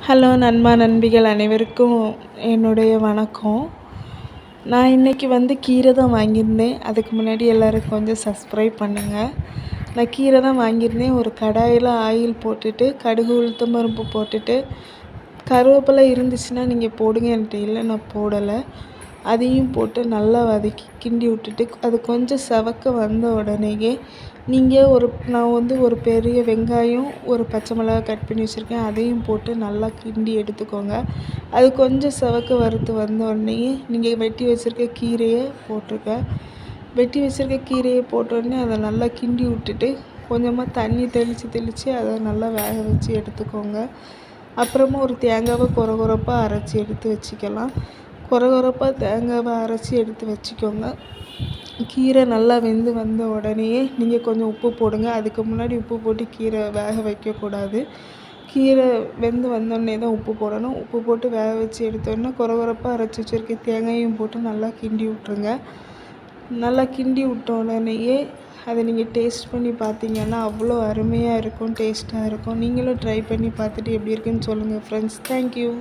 Hello நண்பா நண்பிகள் அனைவருக்கும் என்னுடைய வணக்கம். நான் இன்றைக்கி கீரை தான் வாங்கியிருந்தேன். அதுக்கு முன்னாடி எல்லோரும் கொஞ்சம் சப்ஸ்கிரைப் பண்ணுங்கள். நான் கீரை தான் வாங்கியிருந்தேன். ஒரு கடாயில் ஆயில் போட்டுட்டு கடுகு உளுத்தம் பருப்பு போட்டுட்டு கருவேப்பிலை இருந்துச்சுன்னா நீங்கள் போடுங்க, என்கிட்ட இல்லை நான் போடலை. அதையும் போட்டு நல்லா வதக்கி கிண்டி விட்டுட்டு அது கொஞ்சம் செவக்க வந்த உடனேயே நான் ஒரு பெரிய வெங்காயம் ஒரு பச்சை மிளகாய் கட் பண்ணி வச்சுருக்கேன், அதையும் போட்டு நல்லா கிண்டி எடுத்துக்கோங்க. அது கொஞ்சம் செவக்க வறுத்து வந்த உடனேயே நீங்கள் வெட்டி வச்சுருக்க கீரையை போட்டுருங்க. வெட்டி வச்சுருக்க கீரையை போட்டோடனே அதை நல்லா கிண்டி விட்டுட்டு கொஞ்சமாக தண்ணி தெளித்து அதை நல்லா வேக வச்சு எடுத்துக்கோங்க. அப்புறமா ஒரு தேங்காவை கொரகொரப்பாக அரைச்சி எடுத்து வச்சுக்கலாம். கொரகொரப்பாக தேங்காவை அரைச்சி எடுத்து வச்சுக்கோங்க. கீரை நல்லா வெந்து வந்த உடனேயே நீங்கள் கொஞ்சம் உப்பு போடுங்க. அதுக்கு முன்னாடி உப்பு போட்டு கீரை வேக வைக்கக்கூடாது. கீரை வெந்து வந்தோடனே தான் உப்பு போடணும். உப்பு போட்டு வேக வச்சு எடுத்தோடனே கொரகொரப்பாக அரைச்சி வச்சுருக்க தேங்காயும் போட்டு நல்லா கிண்டி விட்ருங்க. நல்லா கிண்டி விட்ட உடனேயே அதை நீங்கள் டேஸ்ட் பண்ணி பார்த்தீங்கன்னா அவ்வளோ அருமையாக இருக்கும், டேஸ்ட்டாக இருக்கும். நீங்களும் ட்ரை பண்ணி பார்த்துட்டு எப்படி இருக்குன்னு சொல்லுங்கள் ஃப்ரெண்ட்ஸ். தேங்க்யூ.